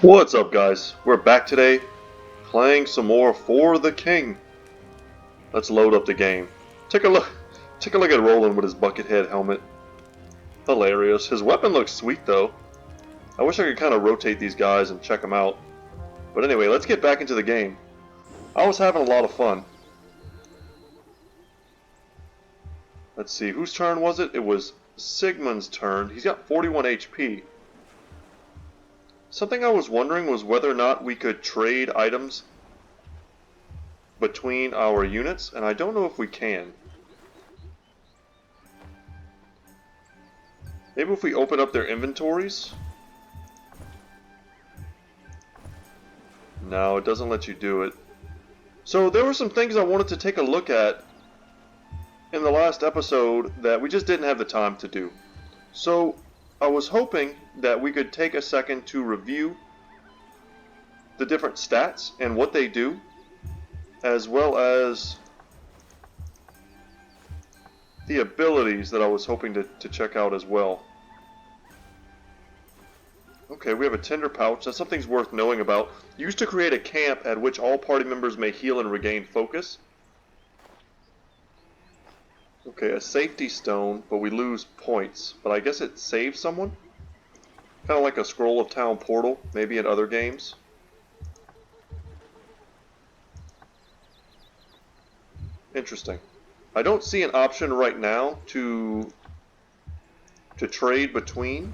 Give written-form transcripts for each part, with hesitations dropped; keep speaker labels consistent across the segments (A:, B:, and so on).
A: What's up, guys? We're back today playing some more For the King. Let's load up the game. Take a look at Roland with his bucket head helmet. Hilarious. His weapon looks sweet though. I wish I could kind of rotate these guys and check them out. But anyway, let's get back into the game. I was having a lot of fun. Let's see, whose turn was it? It was Sigmund's turn. He's got 41 HP. Something I was wondering was whether or not we could trade items between our units, and I don't know if we can. Maybe if we open up their inventories? No, it doesn't let you do it. So there were some things I wanted to take a look at in the last episode that we just didn't have the time to do. So I was hoping that we could take a second to review the different stats and what they do, as well as the abilities that I was hoping to check out as well. Okay, we have a tinder pouch. That's something's worth knowing about. Used to create a camp at which all party members may heal and regain focus. Okay, a safety stone, but we lose points. But I guess it saves someone? Kind of like a Scroll of Town portal, maybe in other games. Interesting. I don't see an option right now to trade between.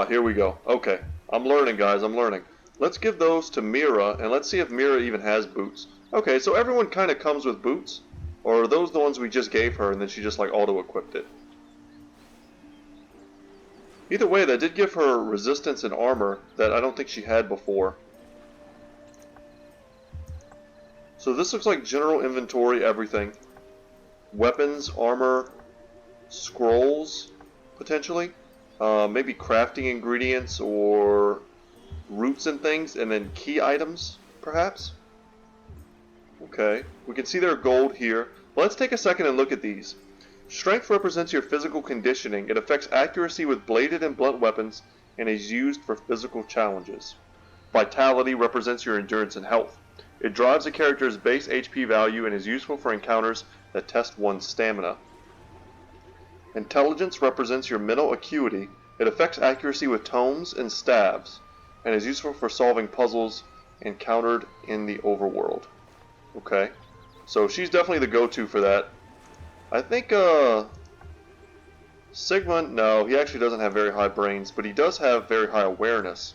A: Here we go. Okay, I'm learning, guys, I'm learning. Let's give those to Mira, and let's see if Mira even has boots. Okay, so everyone kind of comes with boots, or are those the ones we just gave her, and then she just like auto-equipped it? Either way, that did give her resistance and armor that I don't think she had before. So this looks like general inventory, everything. Weapons, armor, scrolls, potentially. Maybe crafting ingredients or roots and things, and then key items, perhaps? Okay, we can see their gold here. Let's take a second and look at these. Strength represents your physical conditioning. It affects accuracy with bladed and blunt weapons and is used for physical challenges. Vitality represents your endurance and health. It drives a character's base HP value and is useful for encounters that test one's stamina. Intelligence represents your mental acuity. It affects accuracy with tomes and staves and is useful for solving puzzles encountered in the overworld. Okay, so she's definitely the go-to for that. I think Sigmund, no, he actually doesn't have very high brains, but he does have very high awareness.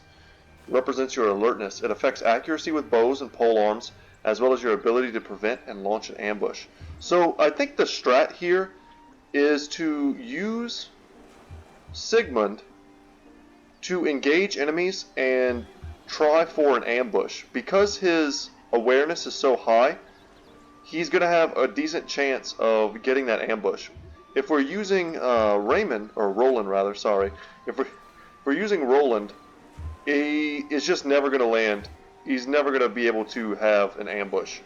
A: It represents your alertness. It affects accuracy with bows and polearms, as well as your ability to prevent and launch an ambush. So I think the strat here is to use Sigmund to engage enemies and try for an ambush. Because his awareness is so high, he's going to have a decent chance of getting that ambush. If we're using Roland rather, sorry. If we're using Roland, he is just never going to land. He's never going to be able to have an ambush.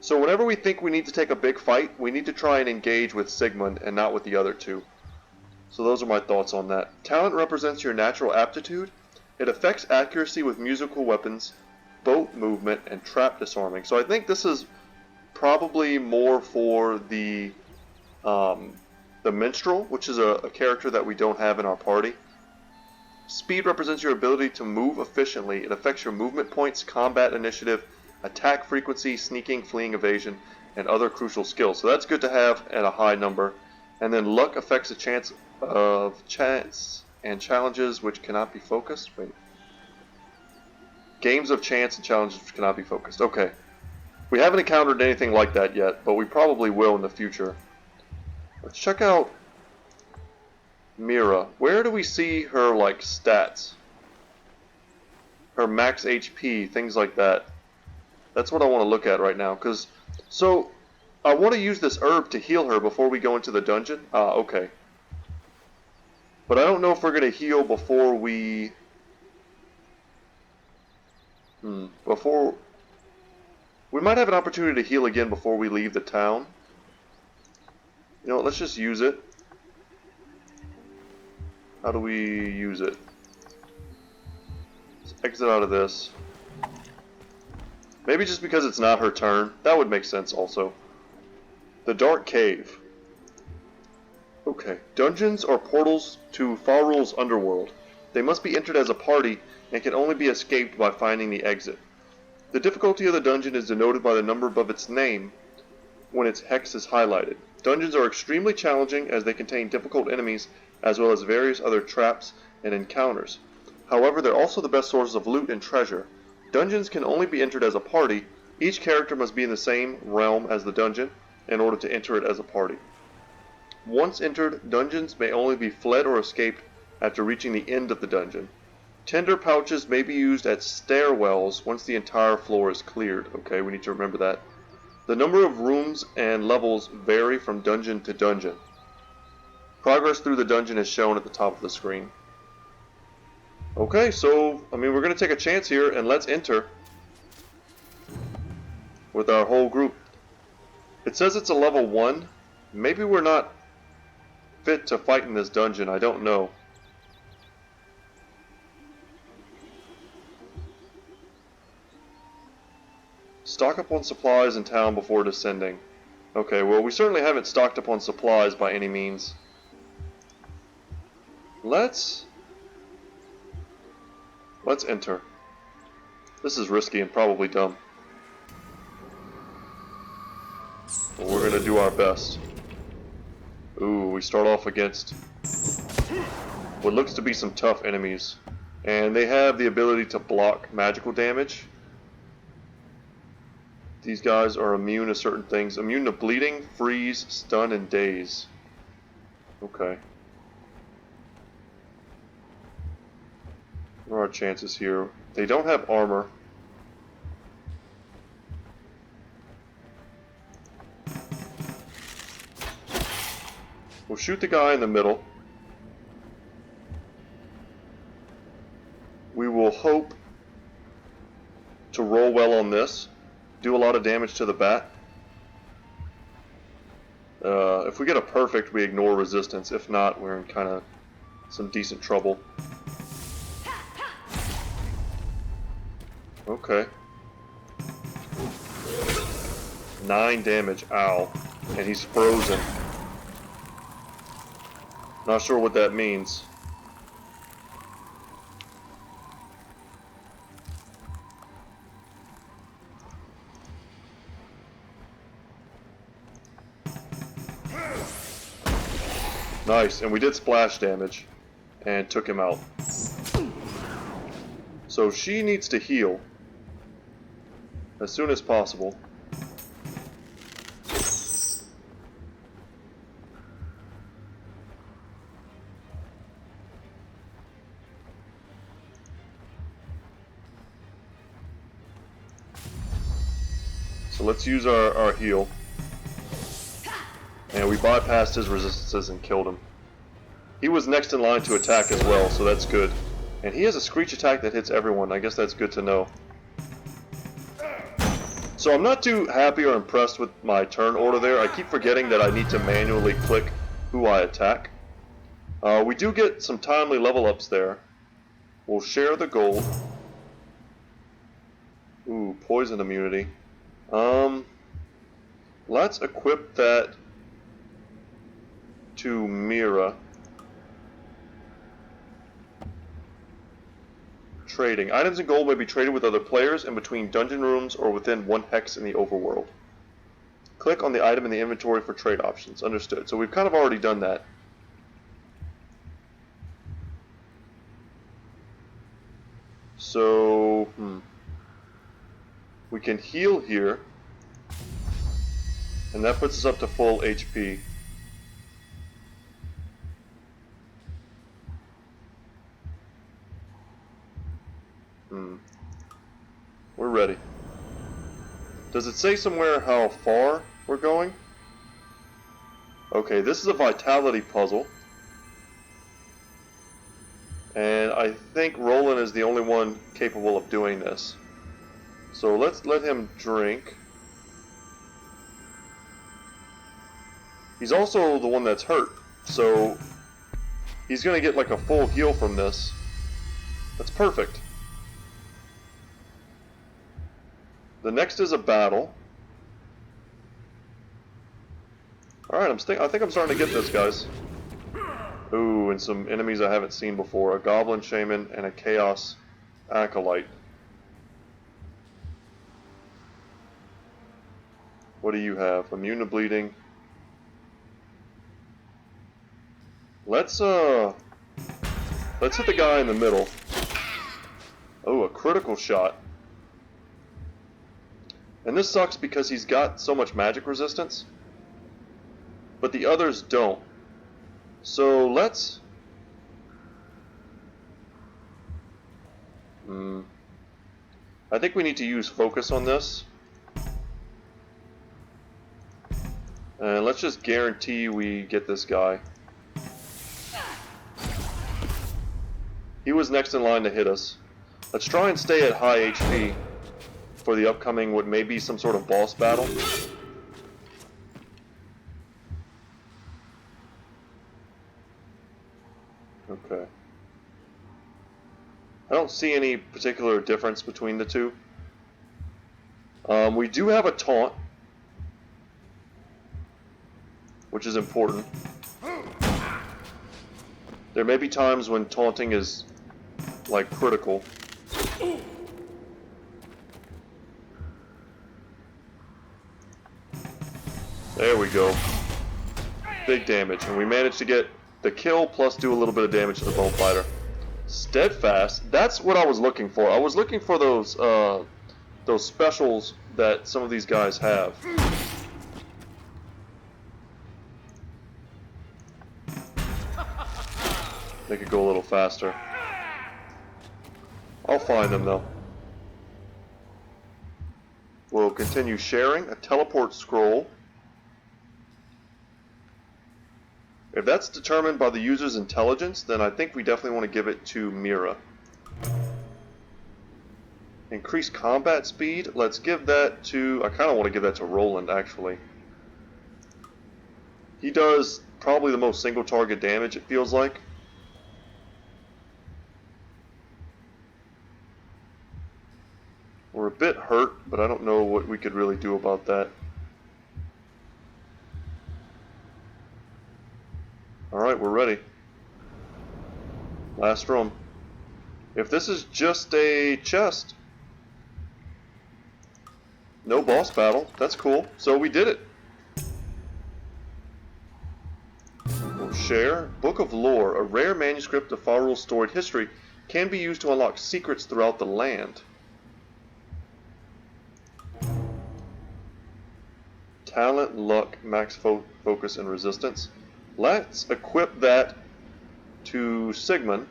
A: So whenever we think we need to take a big fight, we need to try and engage with Sigmund and not with the other two. So those are my thoughts on that. Talent represents your natural aptitude. It affects accuracy with musical weapons, boat movement, and trap disarming. So I think this is probably more for the minstrel, which is a character that we don't have in our party. Speed represents your ability to move efficiently. It affects your movement points, combat initiative, attack frequency, sneaking, fleeing, evasion, and other crucial skills. So that's good to have at a high number. And then luck affects the chance and challenges which cannot be focused. Wait. Games of chance and challenges which cannot be focused. Okay. We haven't encountered anything like that yet, but we probably will in the future. Let's check out Mira. Where do we see her, like, stats? Her max HP, things like that. That's what I want to look at right now. So, I want to use this herb to heal her before we go into the dungeon. Okay. But I don't know if we're going to heal before we... We might have an opportunity to heal again before we leave the town. You know what, let's just use it. How do we use it? Let's exit out of this. Maybe just because it's not her turn. That would make sense also. The Dark Cave. Okay. Dungeons are portals to Farul's underworld. They must be entered as a party and can only be escaped by finding the exit. The difficulty of the dungeon is denoted by the number above its name when its hex is highlighted. Dungeons are extremely challenging as they contain difficult enemies as well as various other traps and encounters. However, they're also the best sources of loot and treasure. Dungeons can only be entered as a party. Each character must be in the same realm as the dungeon in order to enter it as a party. Once entered, dungeons may only be fled or escaped after reaching the end of the dungeon. Tinder pouches may be used at stairwells once the entire floor is cleared. Okay, we need to remember that. The number of rooms and levels vary from dungeon to dungeon. Progress through the dungeon is shown at the top of the screen. Okay, so, we're going to take a chance here and let's enter with our whole group. It says it's a level 1. Maybe we're not fit to fight in this dungeon, I don't know. Stock up on supplies in town before descending. Okay, well we certainly haven't stocked up on supplies by any means. Let's enter. This is risky and probably dumb. But we're gonna do our best. Ooh, we start off against what looks to be some tough enemies. And they have the ability to block magical damage. These guys are immune to certain things. Immune to bleeding, freeze, stun, and daze. Okay. What are our chances here? They don't have armor. We'll shoot the guy in the middle. We will hope to roll well on this. Do a lot of damage to the bat. If we get a perfect, we ignore resistance. If not, we're in kind of some decent trouble. Okay. 9 damage. Ow. And he's frozen. Not sure what that means. Nice, and we did splash damage and took him out. So she needs to heal as soon as possible. So let's use our heal. And we bypassed his resistances and killed him. He was next in line to attack as well, so that's good. And he has a screech attack that hits everyone. I guess that's good to know. So I'm not too happy or impressed with my turn order there. I keep forgetting that I need to manually click who I attack. We do get some timely level ups there. We'll share the gold. Ooh, poison immunity. Let's equip that to Mira. Trading. Items and gold may be traded with other players and between dungeon rooms or within 1 hex in the overworld. Click on the item in the inventory for trade options. Understood. So we've kind of already done that. So, we can heal here, and that puts us up to full HP. We're ready. Does it say somewhere how far we're going? Okay, this is a vitality puzzle. And I think Roland is the only one capable of doing this. So let's let him drink. He's also the one that's hurt, so he's going to get like a full heal from this. That's perfect. The next is a battle. Alright, I think I'm starting to get this, guys. Ooh, and some enemies I haven't seen before. A Goblin Shaman and a Chaos Acolyte. What do you have? Immune to bleeding. Let's hit the guy in the middle. Oh, a critical shot. And this sucks because he's got so much magic resistance, but the others don't. So let's... I think we need to use focus on this. And let's just guarantee we get this guy. He was next in line to hit us. Let's try and stay at high HP for the upcoming, what may be some sort of boss battle. Okay. I don't see any particular difference between the two. We do have a taunt, which is important. There may be times when taunting is, like, critical. There we go. Big damage, and we managed to get the kill plus do a little bit of damage to the Bone Fighter. Steadfast, that's what I was looking for. I was looking for those specials that some of these guys have. Make it go a little faster. I'll find them though. We'll continue sharing a teleport scroll. If that's determined by the user's intelligence, then I think we definitely want to give it to Mira. Increase combat speed. Let's give that to... I kind of want to give that to Roland, actually. He does probably the most single target damage, it feels like. We're a bit hurt, but I don't know what we could really do about that. Alright, we're ready. Last room. If this is just a chest, no boss battle, that's cool. So we did it. We'll share. Book of Lore, a rare manuscript of Fahrul's storied history, can be used to unlock secrets throughout the land. Talent, luck, max focus, and resistance. Let's equip that to Sigmund.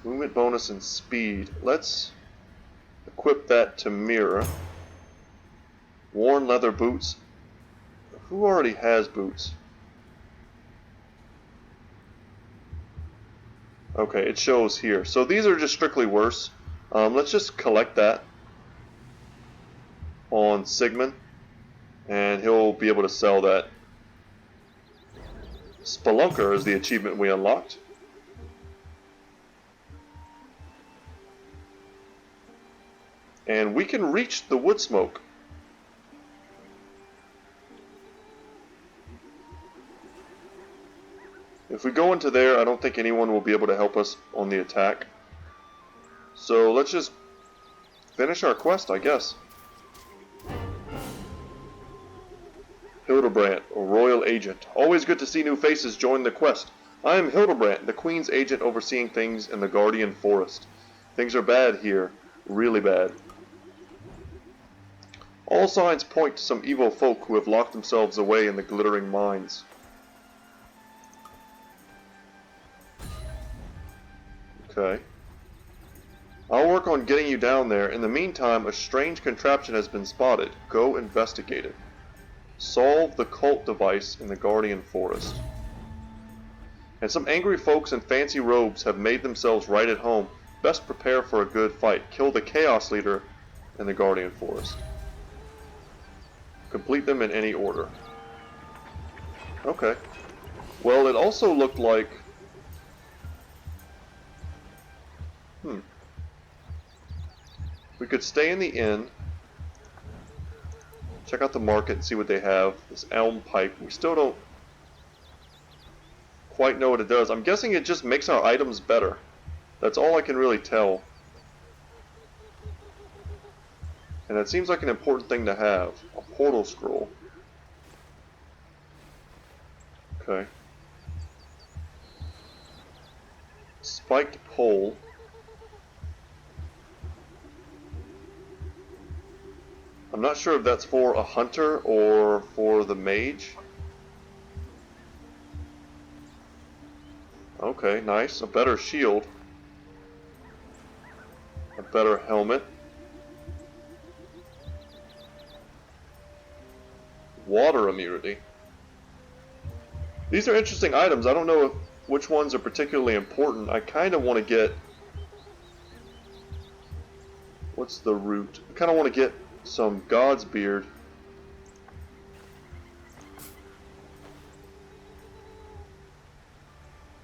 A: Movement bonus and speed. Let's equip that to Mira. Worn leather boots. Who already has boots? Okay, it shows here. So these are just strictly worse. Let's just collect that on Sigmund, and he'll be able to sell that. Spelunker is the achievement we unlocked. And we can reach the wood smoke. If we go into there, I don't think anyone will be able to help us on the attack. So let's just finish our quest, I guess. Hildebrandt, a royal agent. Always good to see new faces join the quest. I am Hildebrandt, the Queen's agent overseeing things in the Guardian Forest. Things are bad here, really bad. All signs point to some evil folk who have locked themselves away in the glittering mines. Okay. I'll work on getting you down there. In the meantime, a strange contraption has been spotted. Go investigate it. Solve the cult device in the Guardian Forest. And some angry folks in fancy robes have made themselves right at home. Best prepare for a good fight. Kill the Chaos Leader in the Guardian Forest. Complete them in any order. Okay. Well, it also looked like... We could stay in the inn, check out the market and see what they have. This elm pipe, we still don't quite know what it does. I'm guessing it just makes our items better. That's all I can really tell. And that seems like an important thing to have. A portal scroll. Okay. Spiked pole. I'm not sure if that's for a hunter or for the mage. Okay, nice. A better shield. A better helmet. Water immunity. These are interesting items. I don't know which ones are particularly important. I kind of want to get... What's the root? I kind of want to get some God's Beard.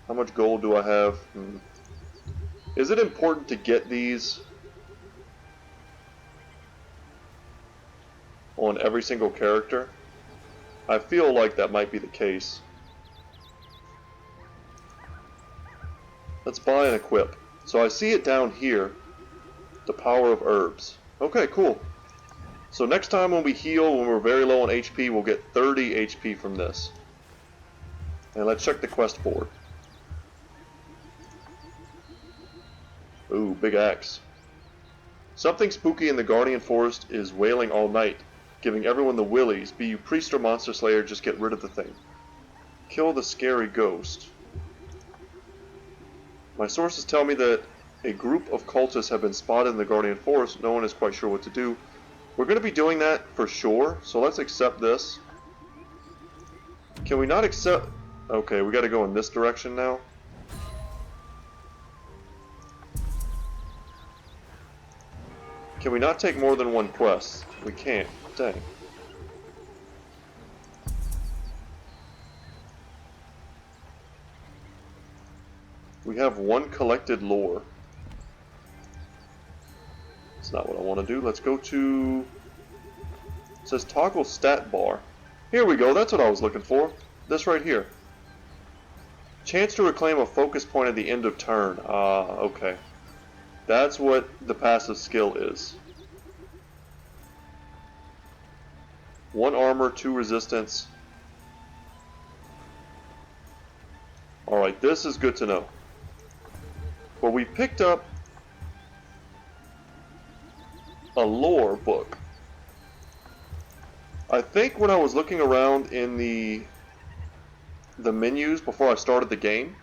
A: How much gold do I have? Is it important to get these on every single character? I feel like that might be the case. Let's buy and equip. So I see it down here. The power of herbs. Okay, cool. So next time when we heal, when we're very low on HP, we'll get 30 HP from this. And let's check the quest board. Ooh, big axe. Something spooky in the Guardian Forest is wailing all night, giving everyone the willies. Be you priest or monster slayer, just get rid of the thing. Kill the scary ghost. My sources tell me that a group of cultists have been spotted in the Guardian Forest. No one is quite sure what to do. We're going to be doing that for sure, so let's accept this. Can we not accept... Okay, we got to go in this direction now. Can we not take more than one quest? We can't. Dang. We have one collected lore. That's not what I want to do. Let's go to... It says toggle stat bar. Here we go. That's what I was looking for. This right here. Chance to reclaim a focus point at the end of turn. Ah, okay. That's what the passive skill is. 1 armor, 2 resistance. Alright, this is good to know. But we picked up a lore book. I think when I was looking around in the menus before I started the game,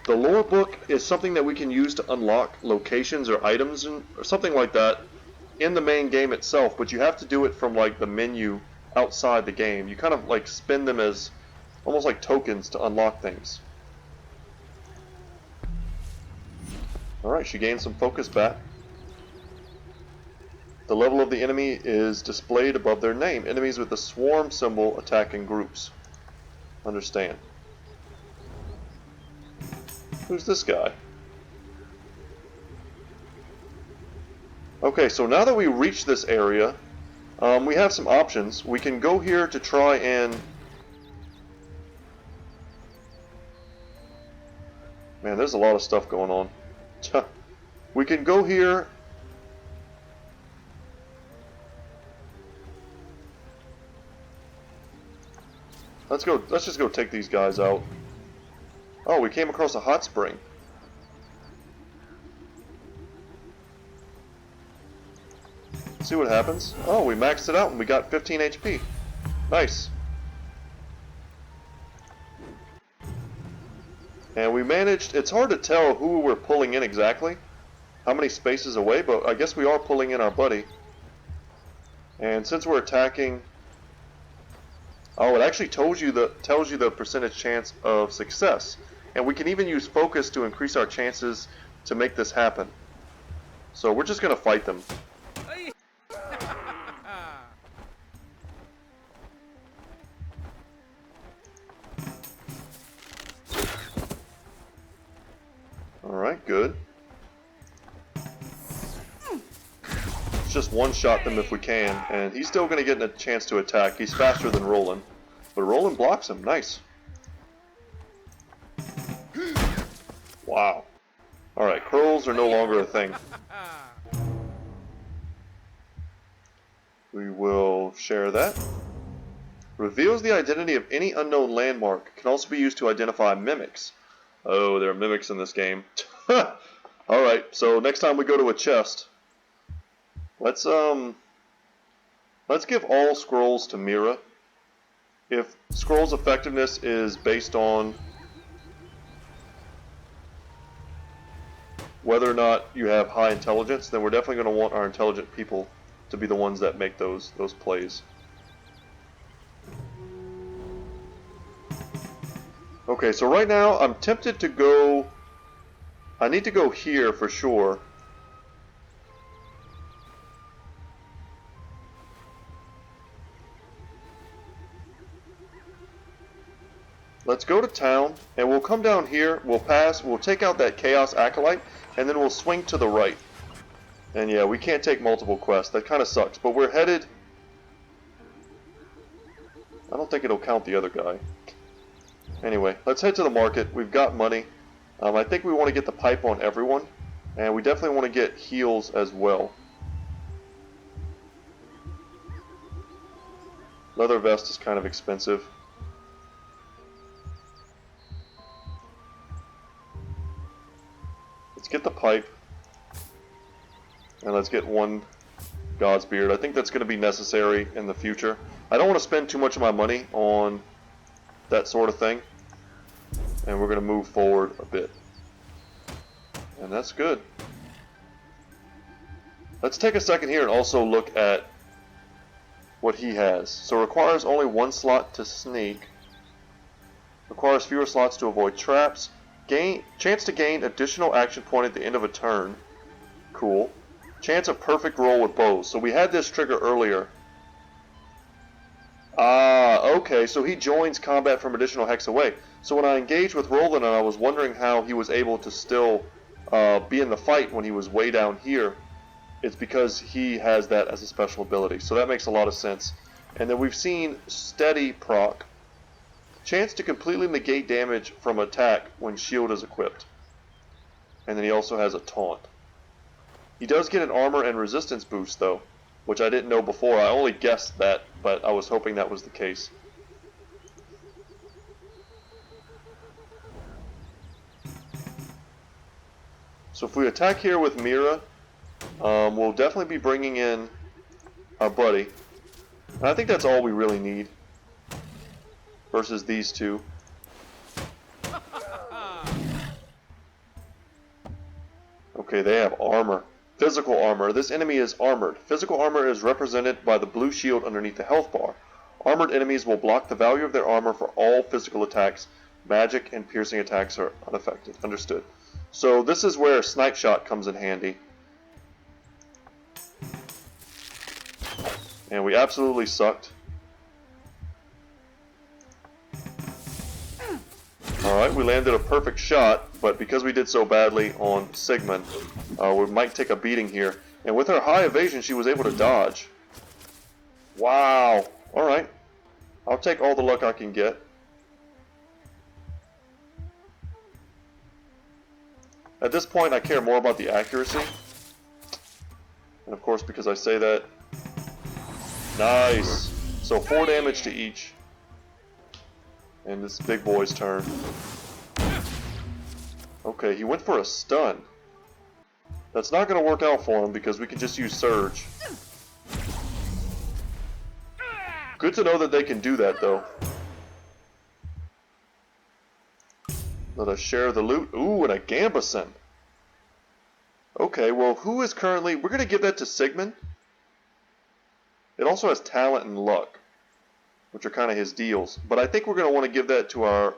A: the lore book is something that we can use to unlock locations or items or something like that in the main game itself, but you have to do it from like the menu outside the game. You kind of like spend them as almost like tokens to unlock things. Alright, she gained some focus back. The level of the enemy is displayed above their name. Enemies with the swarm symbol attack in groups. Understand. Who's this guy? Okay, so now that we reach this area, we have some options. We can go here to try and... Man, there's a lot of stuff going on. We can go here. Let's just go take these guys out. Oh, we came across a hot spring. See what happens. Oh, we maxed it out and we got 15 HP. Nice. And we managed, it's hard to tell who we're pulling in exactly, how many spaces away, but I guess we are pulling in our buddy. And since we're attacking, oh, it actually tells you the percentage chance of success. And we can even use focus to increase our chances to make this happen. So we're just going to fight them. Alright, good. Let's just one-shot them if we can, and he's still going to get a chance to attack. He's faster than Roland. But Roland blocks him. Nice. Wow. Alright, curls are no longer a thing. We will share that. Reveals the identity of any unknown landmark. Can also be used to identify mimics. Oh, there are mimics in this game. Alright, so next time we go to a chest, let's give all scrolls to Mira. If scrolls effectiveness is based on whether or not you have high intelligence, then we're definitely going to want our intelligent people to be the ones that make those plays. Okay, so right now I'm tempted to go... I need to go here for sure. Let's go to town, and we'll come down here, we'll pass, we'll take out that Chaos Acolyte, and then we'll swing to the right. And yeah, we can't take multiple quests, that kind of sucks, but we're headed... I don't think it'll count the other guy. Anyway, let's head to the market. We've got money. I think we want to get the pipe on everyone, and we definitely want to get heals as well. Leather vest is kind of expensive. Let's get the pipe, and let's get one God's Beard. I think that's going to be necessary in the future. I don't want to spend too much of my money on that sort of thing, and we're going to move forward a bit, and that's good. Let's take a second here and also look at what he has. So requires only one slot to sneak, requires fewer slots to avoid traps, chance to gain additional action point at the end of a turn, cool, chance of perfect roll with bows. So we had this trigger earlier. Okay, so he joins combat from additional hex away. So when I engaged with Roland, and I was wondering how he was able to still be in the fight when he was way down here, it's because he has that as a special ability. So that makes a lot of sense. And then we've seen steady proc. Chance to completely negate damage from attack when shield is equipped. And then he also has a taunt. He does get an armor and resistance boost though, which I didn't know before. I only guessed that, but I was hoping that was the case. So if we attack here with Mira, we'll definitely be bringing in our buddy. And I think that's all we really need versus these two. Okay, they have armor. Physical armor. This enemy is armored. Physical armor is represented by the blue shield underneath the health bar. Armored enemies will block the value of their armor for all physical attacks. Magic and piercing attacks are unaffected. Understood. So this is where Snipe Shot comes in handy. And we absolutely sucked. Alright, we landed a perfect shot, but because we did so badly on Sigmund, we might take a beating here. And with her high evasion, she was able to dodge. Wow. Alright. I'll take all the luck I can get. At this point, I care more about the accuracy. And of course, because I say that... Nice! So 4 damage to each. And this big boy's turn. Okay, he went for a stun. That's not going to work out for him because we can just use Surge. Good to know that they can do that, though. Let us share the loot. Ooh, and a Gambison. Okay, well, who is currently... We're going to give that to Sigmund. It also has talent and luck, which are kind of his deals. But I think we're going to want to give that to our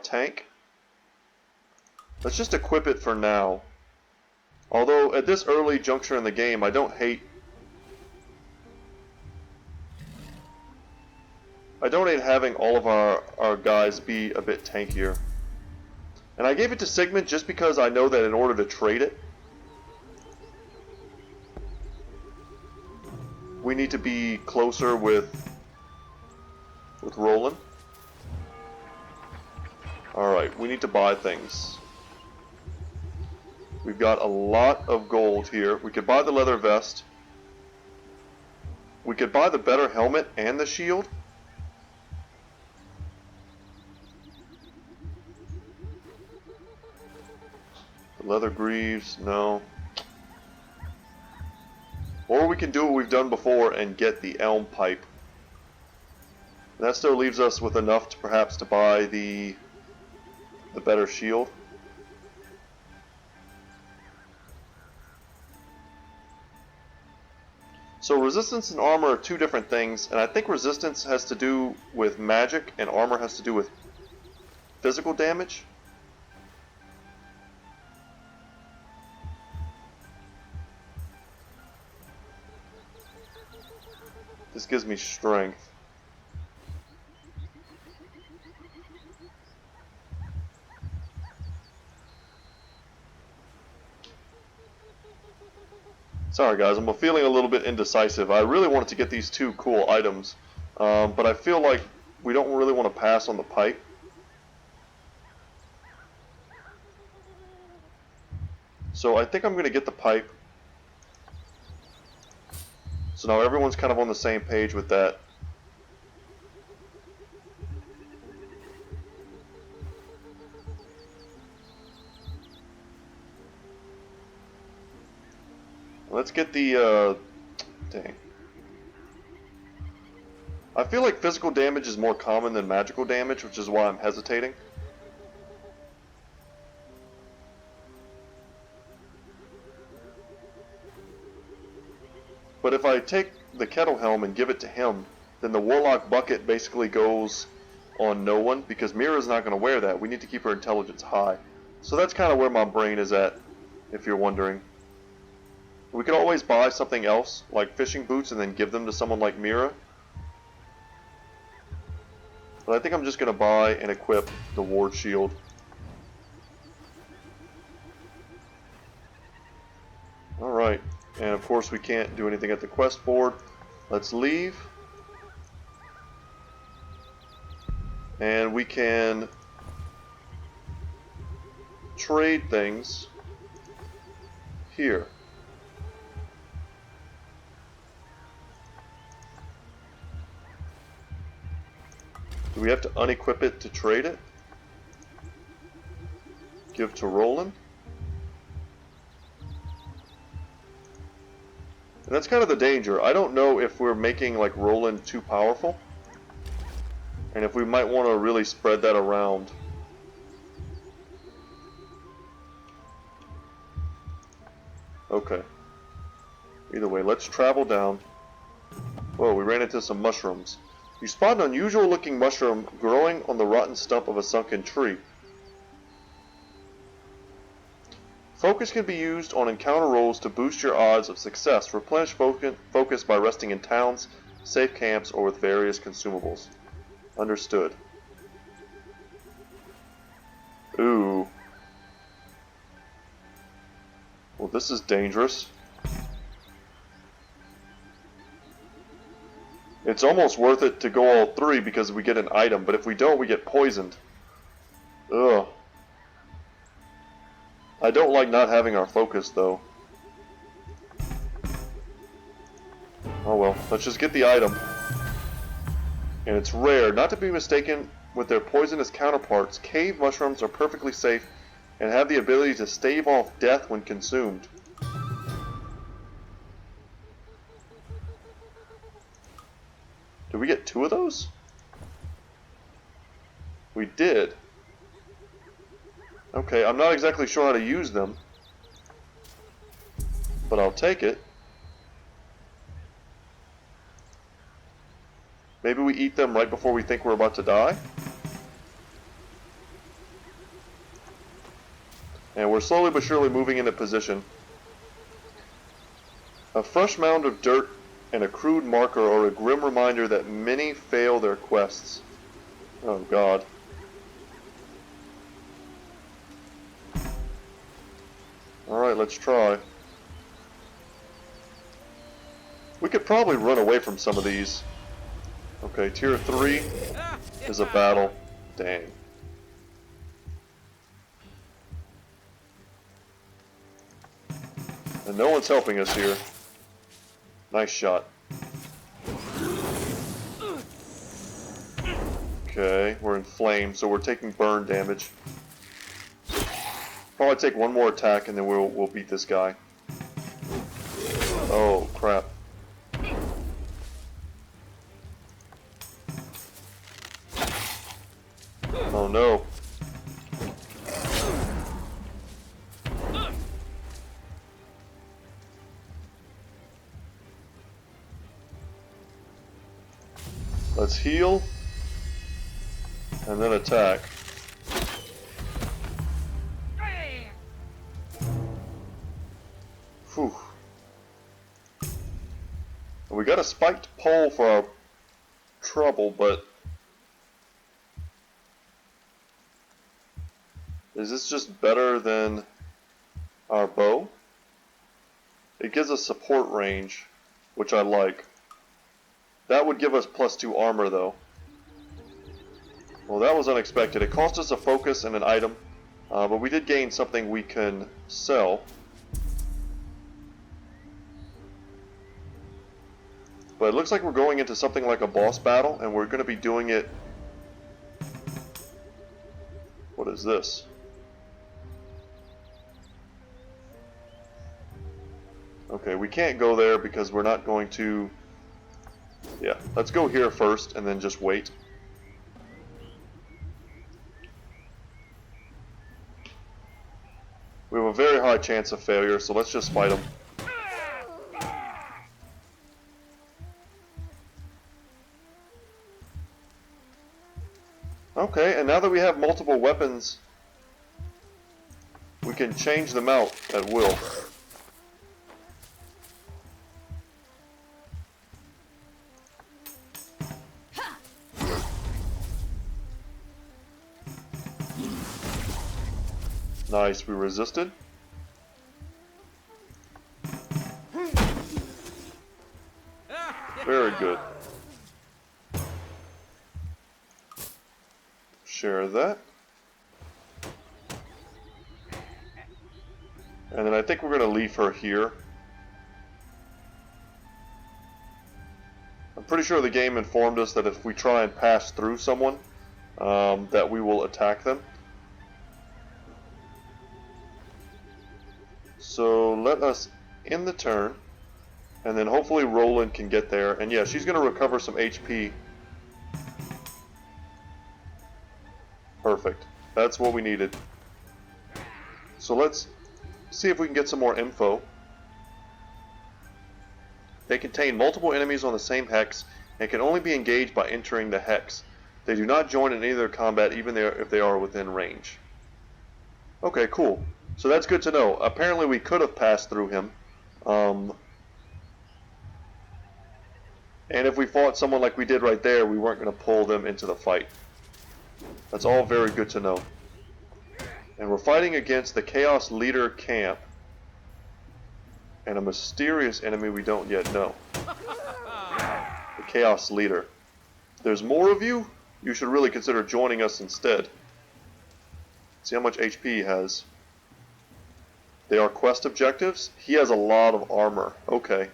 A: tank. Let's just equip it for now. Although, at this early juncture in the game, I don't hate having all of our guys be a bit tankier. And I gave it to Sigmund just because I know that in order to trade it, we need to be closer with Roland. Alright, we need to buy things. We've got a lot of gold here. We could buy the leather vest. We could buy the better helmet and the shield. The leather greaves, no. Or we can do what we've done before and get the elm pipe. That still leaves us with enough to perhaps to buy the better shield. So resistance and armor are two different things, and I think resistance has to do with magic and armor has to do with physical damage. This gives me strength. Sorry guys, I'm feeling a little bit indecisive. I really wanted to get these two cool items, but I feel like we don't really want to pass on the pipe. So I think I'm going to get the pipe. So now everyone's kind of on the same page with that. Let's get the, dang. I feel like physical damage is more common than magical damage, which is why I'm hesitating. But if I take the kettle helm and give it to him, then the warlock bucket basically goes on no one, because Mira's not going to wear that. We need to keep her intelligence high. So that's kind of where my brain is at, if you're wondering. We could always buy something else, like fishing boots, and then give them to someone like Mira. But I think I'm just going to buy and equip the ward shield. Alright, and of course we can't do anything at the quest board. Let's leave. And we can trade things here. Do we have to unequip it to trade it? Give to Roland. And that's kind of the danger. I don't know if we're making like Roland too powerful. And if we might want to really spread that around. Okay. Either way, let's travel down. Whoa, we ran into some mushrooms. You spot an unusual looking mushroom growing on the rotten stump of a sunken tree. Focus can be used on encounter rolls to boost your odds of success. Replenish focus by resting in towns, safe camps, or with various consumables. Understood. Ooh. Well, this is dangerous. It's almost worth it to go all three because we get an item, but if we don't, we get poisoned. Ugh. I don't like not having our focus, though. Oh well, let's just get the item. And it's rare, not to be mistaken with their poisonous counterparts. Cave mushrooms are perfectly safe and have the ability to stave off death when consumed. Did we get two of those? We did. Okay, I'm not exactly sure how to use them, but I'll take it. Maybe we eat them right before we think we're about to die. And we're slowly but surely moving into position. A fresh mound of dirt and a crude marker are a grim reminder that many fail their quests. Oh God. Alright, let's try. We could probably run away from some of these. Okay, tier 3 is a battle. Dang. And no one's helping us here. Nice shot. Okay, we're in flame, so we're taking burn damage. Probably take one more attack and then we'll beat this guy. Oh, crap. Oh no. Let's heal. And then attack. Whew. We got a spiked pole for our trouble, but is this just better than our bow? It gives us support range, which I like. That would give us +2 armor though. Well, that was unexpected. It cost us a focus and an item, but we did gain something we can sell. But it looks like we're going into something like a boss battle, and we're going to be doing it... What is this? Okay, we can't go there because we're not going to... Yeah, let's go here first and then just wait. We have a very high chance of failure, so let's just fight them. Okay, and now that we have multiple weapons, we can change them out at will. Nice, we resisted. Very good. Share that. And then I think we're going to leave her here. I'm pretty sure the game informed us that if we try and pass through someone, that we will attack them. So let us end the turn, and then hopefully Roland can get there. And yeah, she's going to recover some HP. Perfect. That's what we needed. So let's see if we can get some more info. They contain multiple enemies on the same hex and can only be engaged by entering the hex. They do not join in either combat even if they are within range. Okay, cool. So that's good to know. Apparently we could have passed through him. And if we fought someone like we did right there, we weren't going to pull them into the fight. That's all very good to know. And we're fighting against the Chaos Leader camp and a mysterious enemy we don't yet know. The Chaos Leader. If there's more of you, you should really consider joining us instead. See how much HP he has. They are quest objectives. He has a lot of armor. Okay.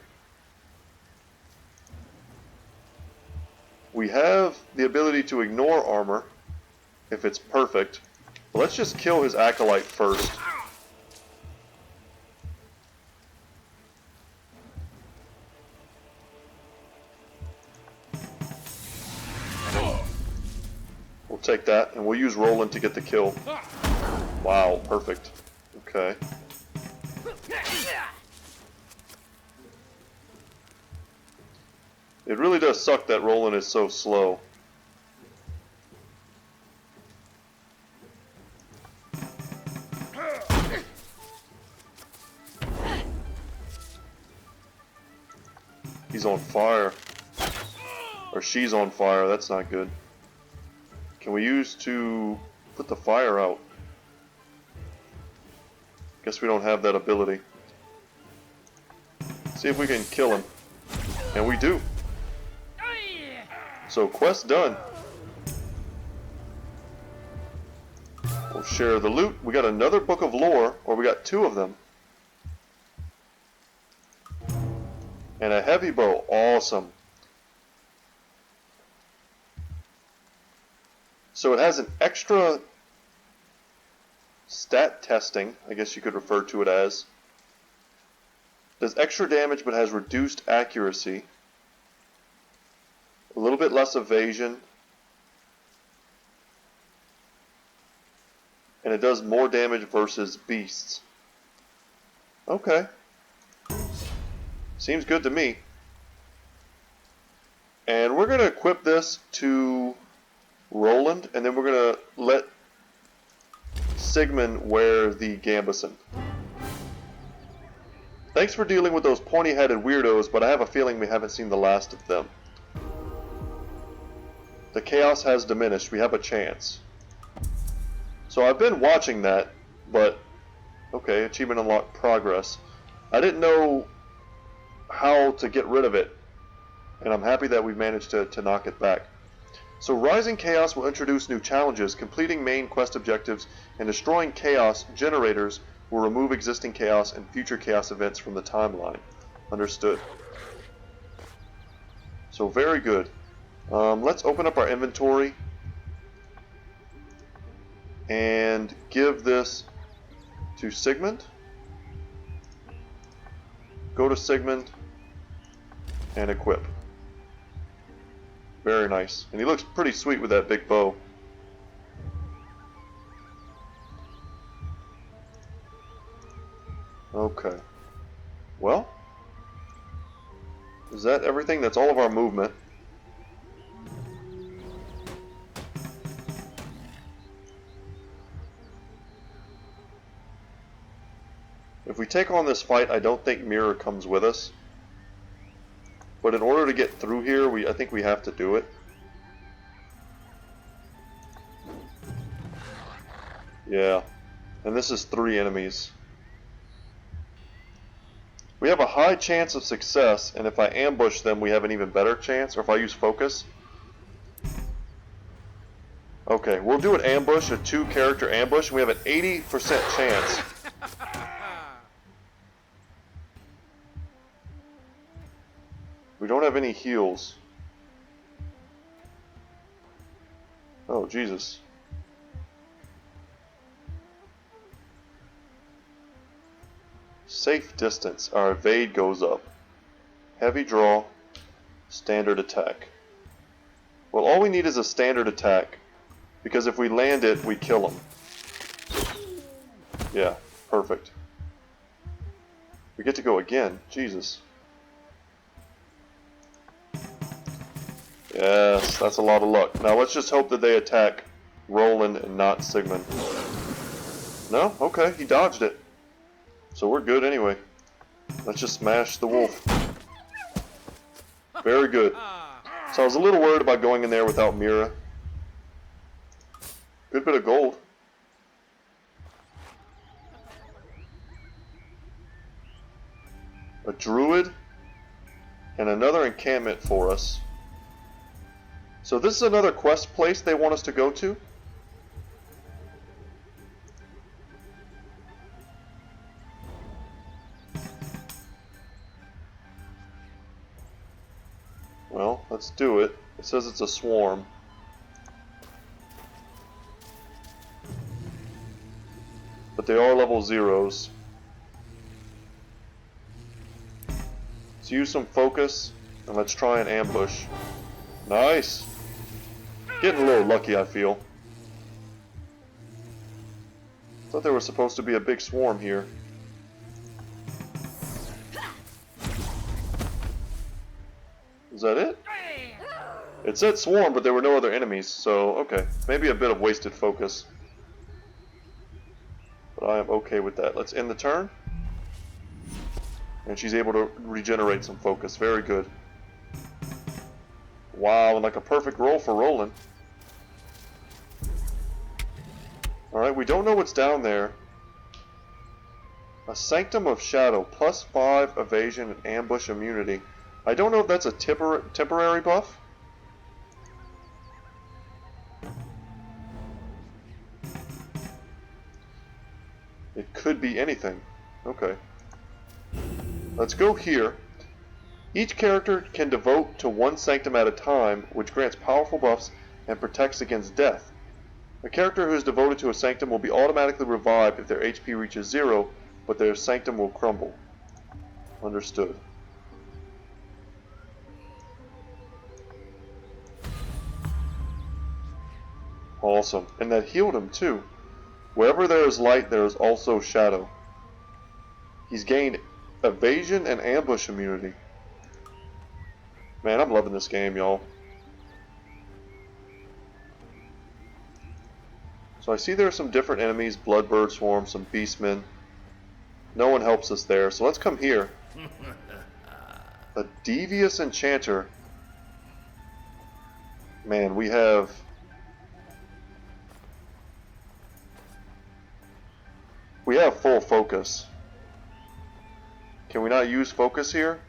A: We have the ability to ignore armor if it's perfect. But let's just kill his acolyte first. We'll take that, and we'll use Roland to get the kill. Wow, perfect. Okay. It really does suck that Roland is so slow. He's on fire. Or she's on fire, that's not good. Can we use to put the fire out? Guess we don't have that ability. See if we can kill him. And we do. So quest done. We'll share the loot. We got another book of lore, or we got 2 of them. And a heavy bow. Awesome. So it has an extra stat testing, I guess you could refer to it as. Does extra damage but has reduced accuracy. A little bit less evasion. And it does more damage versus beasts. Okay. Seems good to me. And we're going to equip this to Roland, and then we're going to let Sigmund wear the gambeson. Thanks for dealing with those pointy-headed weirdos, but I have a feeling we haven't seen the last of them. The chaos has diminished. We have a chance. So I've been watching that, but okay, achievement unlocked progress. I didn't know how to get rid of it, and I'm happy that we've managed to knock it back. So Rising Chaos will introduce new challenges. Completing main quest objectives and destroying chaos generators will remove existing chaos and future chaos events from the timeline. Understood. So very good. Let's open up our inventory and give this to Sigmund. Go to Sigmund and equip. Very nice. And he looks pretty sweet with that big bow. Okay. Well, is that everything? That's all of our movement. If we take on this fight, I don't think Mirror comes with us. But in order to get through here, I think we have to do it. Yeah. And this is 3 enemies. We have a high chance of success, and if I ambush them, we have an even better chance, or if I use focus. Okay, we'll do an ambush, a 2-character ambush, and we have an 80% chance. We don't have any heals. Oh, Jesus. Safe distance. Our evade goes up. Heavy draw. Standard attack. Well, all we need is a standard attack. Because if we land it, we kill him. Yeah, perfect. We get to go again. Jesus. Yes, that's a lot of luck. Now let's just hope that they attack Roland and not Sigmund. No? Okay, he dodged it. So we're good anyway. Let's just smash the wolf. Very good. So I was a little worried about going in there without Mira. Good bit of gold. A druid and another encampment for us. So this is another quest place they want us to go to. Well, let's do it. It says it's a swarm. But they are level 0s. Let's use some focus and let's try an ambush. Nice! Getting a little lucky, I feel. Thought there was supposed to be a big swarm here. Is that it? It said swarm, but there were no other enemies, so okay. Maybe a bit of wasted focus. But I am okay with that. Let's end the turn. And she's able to regenerate some focus. Very good. Wow, and like a perfect roll for Roland. Alright, we don't know what's down there. A Sanctum of Shadow, +5 evasion and ambush immunity. I don't know if that's a temporary buff. It could be anything. Okay. Let's go here. Each character can devote to one sanctum at a time, which grants powerful buffs and protects against death. A character who is devoted to a sanctum will be automatically revived if their HP reaches 0, but their sanctum will crumble. Understood. Awesome. And that healed him too. Wherever there is light, there is also shadow. He's gained evasion and ambush immunity. Man, I'm loving this game, y'all. So I see there are some different enemies, Bloodbird Swarm, some Beastmen. No one helps us there, so let's come here. A Devious Enchanter. Man, we have... full focus. Can we not use focus here?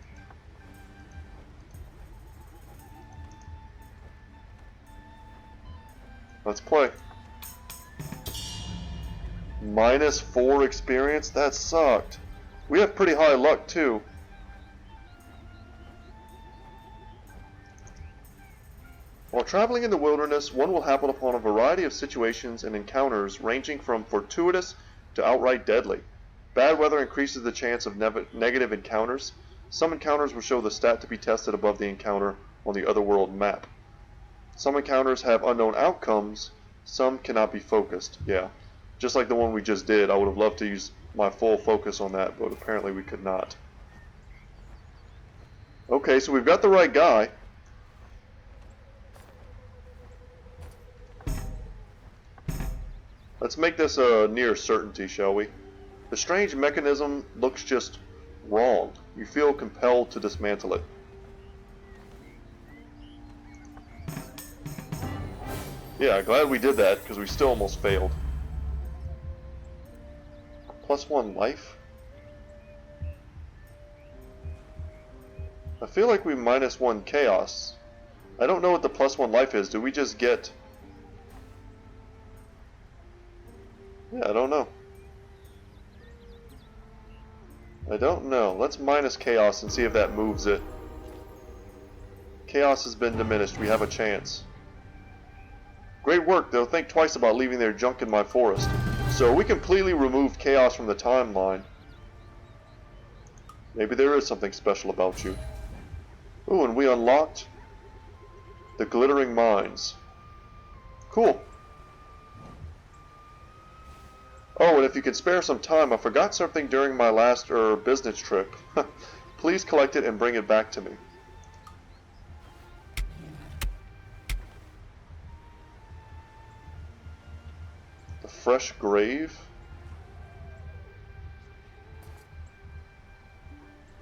A: Let's play. -4 experience? That sucked. We have pretty high luck too. While traveling in the wilderness, one will happen upon a variety of situations and encounters ranging from fortuitous to outright deadly. Bad weather increases the chance of negative encounters. Some encounters will show the stat to be tested above the encounter on the Otherworld map. Some encounters have unknown outcomes, some cannot be focused. Yeah, just like the one we just did, I would have loved to use my full focus on that, but apparently we could not. Okay, so we've got the right guy. Let's make this a near certainty, shall we? The strange mechanism looks just wrong. You feel compelled to dismantle it. Yeah, glad we did that, because we still almost failed. +1 life? I feel like we -1 chaos. I don't know what the +1 life is. Do we just get... Yeah, I don't know. I don't know. Let's minus chaos and see if that moves it. Chaos has been diminished. We have a chance. Great work. They'll think twice about leaving their junk in my forest. So we completely removed chaos from the timeline. Maybe there is something special about you. Ooh, and we unlocked the Glittering Mines. Cool. Oh, and if you could spare some time, I forgot something during my last business trip. Please collect it and bring it back to me. The Fresh Grave?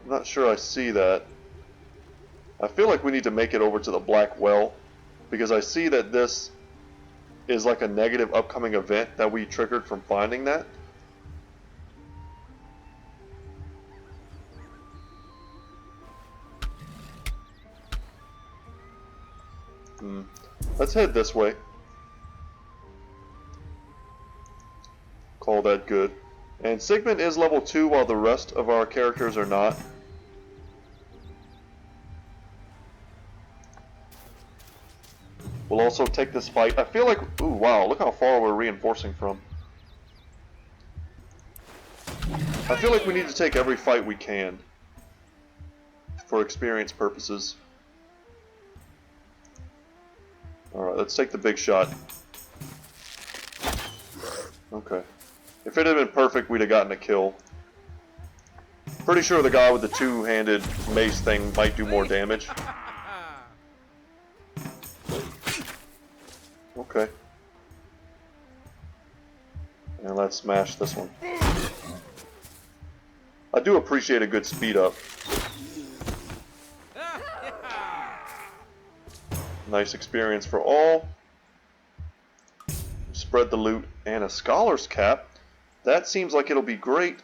A: I'm not sure I see that. I feel like we need to make it over to the Black Well, because I see that this is like a negative upcoming event that we triggered from finding that. Let's head this way. Call that good. And Sigmund is level 2 while the rest of our characters are not. We'll also take this fight. I feel like... Ooh, wow, look how far we're reinforcing from. I feel like we need to take every fight we can. For experience purposes. Alright, let's take the big shot. Okay. If it had been perfect, we'd have gotten a kill. Pretty sure the guy with the two-handed mace thing might do more damage. Okay. And let's smash this one. I do appreciate a good speed up. Nice experience for all. Spread the loot and a scholar's cap. That seems like it'll be great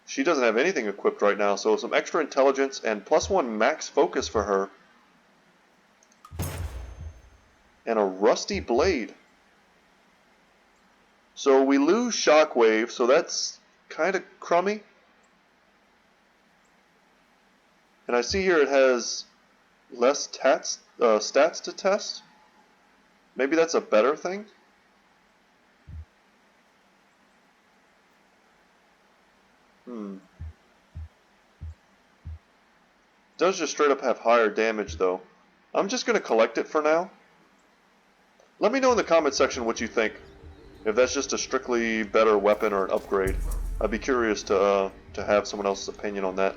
A: She doesn't have anything equipped right now, so some extra intelligence and +1 max focus for her. And a rusty blade. So we lose shockwave, so that's kind of crummy. And I see here it has less stats to test. Maybe that's a better thing? Does just straight up have higher damage though. I'm just going to collect it for now. Let me know in the comment section what you think. If that's just a strictly better weapon or an upgrade. I'd be curious to have someone else's opinion on that.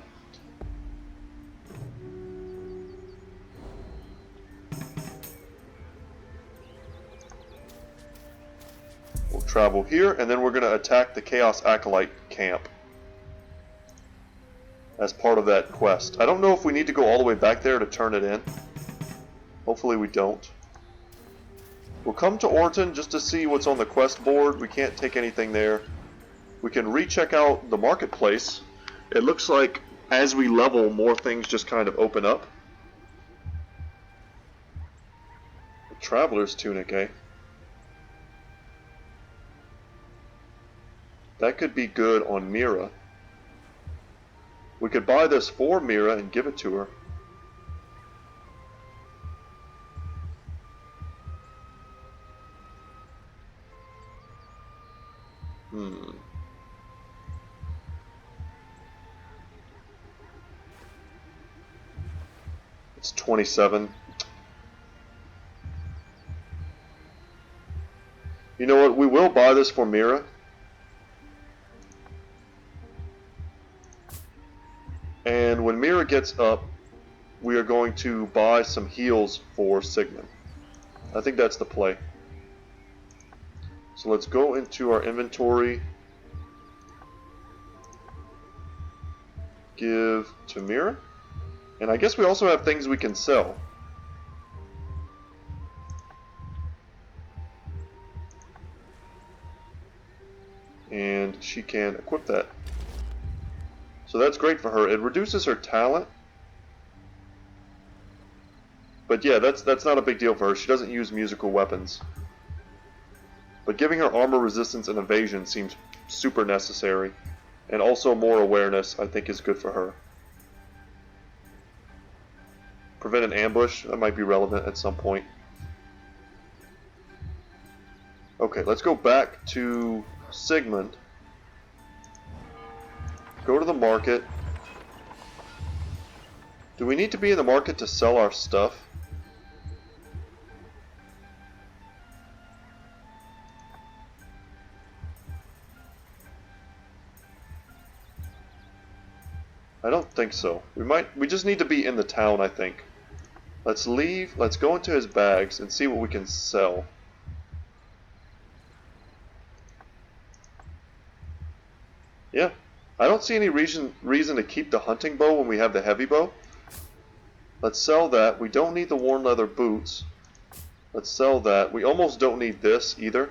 A: We'll travel here, and then we're going to attack the Chaos Acolyte camp as part of that quest. I don't know if we need to go all the way back there to turn it in. Hopefully we don't. We'll come to Orton just to see what's on the quest board. We can't take anything there. We can recheck out the marketplace. It looks like as we level, more things just kind of open up. The Traveler's Tunic, eh? That could be good on Mira. We could buy this for Mira and give it to her. It's 27. You know what? We will buy this for Mira. And when Mira gets up, we are going to buy some heals for Sigmund. I think that's the play. So let's go into our inventory. Give to Mira. And I guess we also have things we can sell. And she can equip that. So that's great for her. It reduces her talent. But yeah, that's not a big deal for her. She doesn't use musical weapons. But giving her armor resistance and evasion seems super necessary. And also more awareness, I think, is good for her. Prevent an ambush, that might be relevant at some point. Okay, let's go back to Sigmund. Go to the market. Do we need to be in the market to sell our stuff? I don't think so. We just need to be in the town, I think. Let's leave, let's go into his bags and see what we can sell. Yeah, I don't see any reason to keep the hunting bow when we have the heavy bow. Let's sell that. We don't need the worn leather boots. Let's sell that. We almost don't need this either.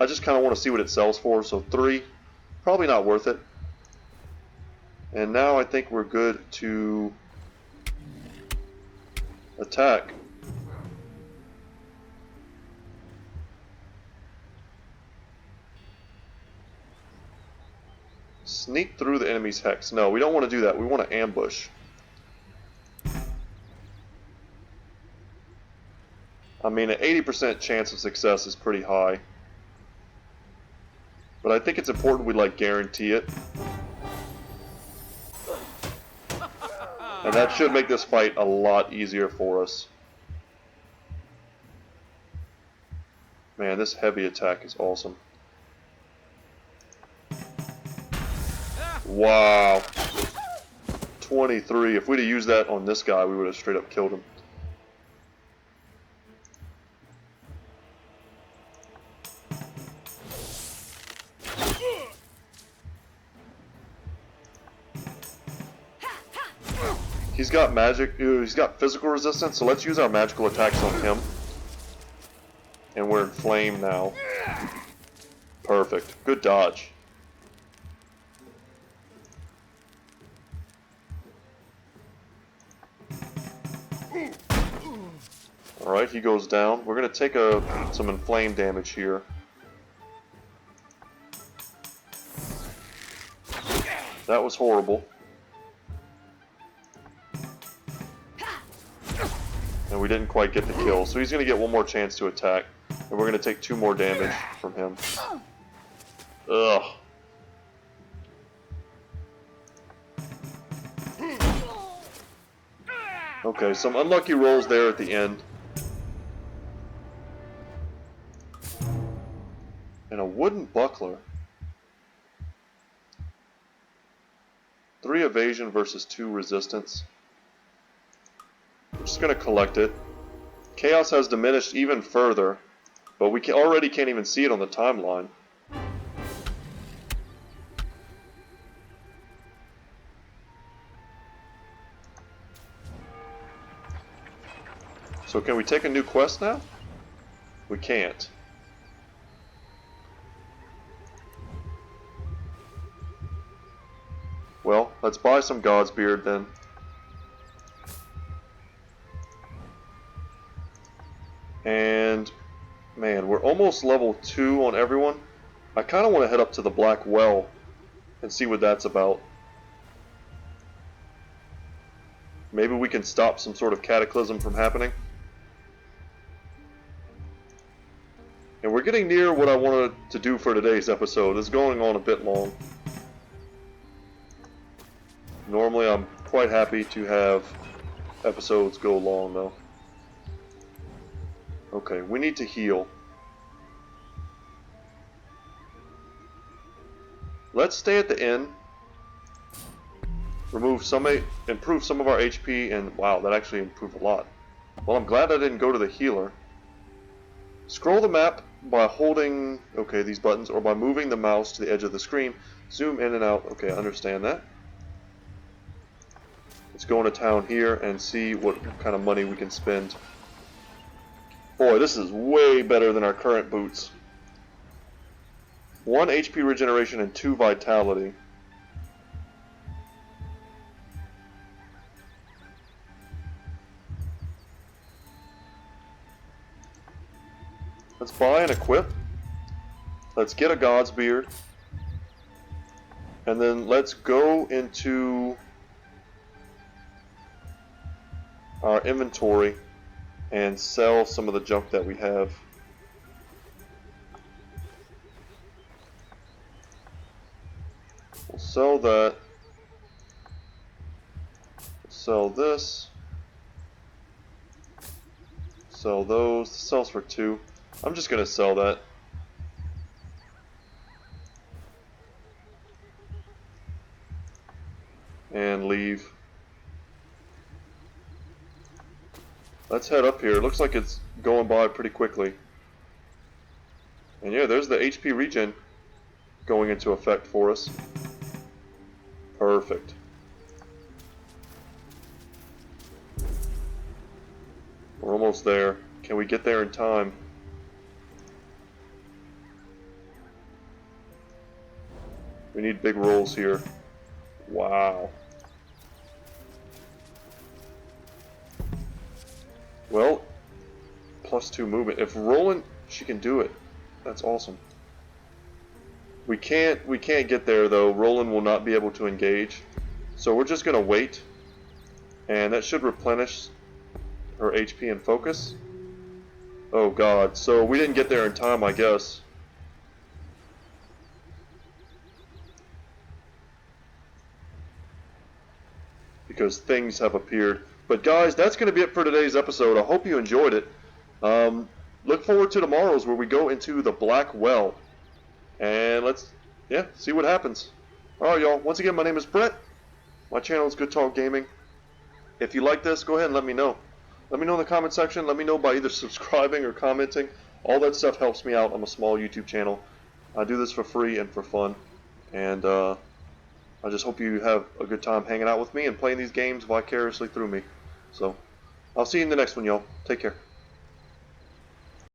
A: I just kind of want to see what it sells for, so 3. Probably not worth it. And now I think we're good to attack. Sneak through the enemy's hex. No, we don't want to do that. We want to ambush. I mean, an 80% chance of success is pretty high. But I think it's important we, like, guarantee it. And that should make this fight a lot easier for us. Man, this heavy attack is awesome. Wow. 23. If we'd have used that on this guy, we would have straight up killed him. He's got magic, he's got physical resistance, so let's use our magical attacks on him. And we're in flame now. Perfect. Good dodge. Alright, he goes down. We're going to take some inflamed damage here. That was horrible. And we didn't quite get the kill, so he's going to get one more chance to attack. And we're going to take 2 more damage from him. Ugh. Okay, some unlucky rolls there at the end. And a wooden buckler. 3 evasion versus 2 resistance. I'm just going to collect it. Chaos has diminished even further, but we already can't even see it on the timeline. So can we take a new quest now? We can't. Well, let's buy some God's Beard then. And, man, we're almost level 2 on everyone. I kind of want to head up to the Black Well and see what that's about. Maybe we can stop some sort of cataclysm from happening. And we're getting near what I wanted to do for today's episode. It's going on a bit long. Normally I'm quite happy to have episodes go long though. Okay, we need to heal. Let's stay at the inn. Improve some of our HP, and wow, that actually improved a lot. Well, I'm glad I didn't go to the healer. Scroll the map by holding, okay, these buttons, or by moving the mouse to the edge of the screen. Zoom in and out. Okay, I understand that. Let's go into town here and see what kind of money we can spend. Boy, this is way better than our current boots. 1 HP regeneration and 2 vitality. Let's buy and equip. Let's get a God's Beard. And then let's go into our inventory and sell some of the junk that we have. We'll sell that. Sell this. Sell those. This sells for 2. I'm just going to sell that. And leave. Let's head up here. It looks like it's going by pretty quickly. And yeah, there's the HP regen going into effect for us. Perfect. We're almost there. Can we get there in time? We need big rolls here. Wow. Well, +2 movement. If Roland, she can do it. That's awesome. We can't get there though. Roland will not be able to engage. So we're just gonna wait. And that should replenish her HP and focus. Oh god, so we didn't get there in time, I guess. Because things have appeared. But guys, that's going to be it for today's episode. I hope you enjoyed it. Look forward to tomorrow's where we go into the Black Well. And let's, see what happens. Alright y'all, once again my name is Brett. My channel is Good Talk Gaming. If you like this, go ahead and let me know. Let me know in the comment section. Let me know by either subscribing or commenting. All that stuff helps me out. I'm a small YouTube channel. I do this for free and for fun. And I just hope you have a good time hanging out with me and playing these games vicariously through me. So, I'll see you in the next one, y'all. Take care.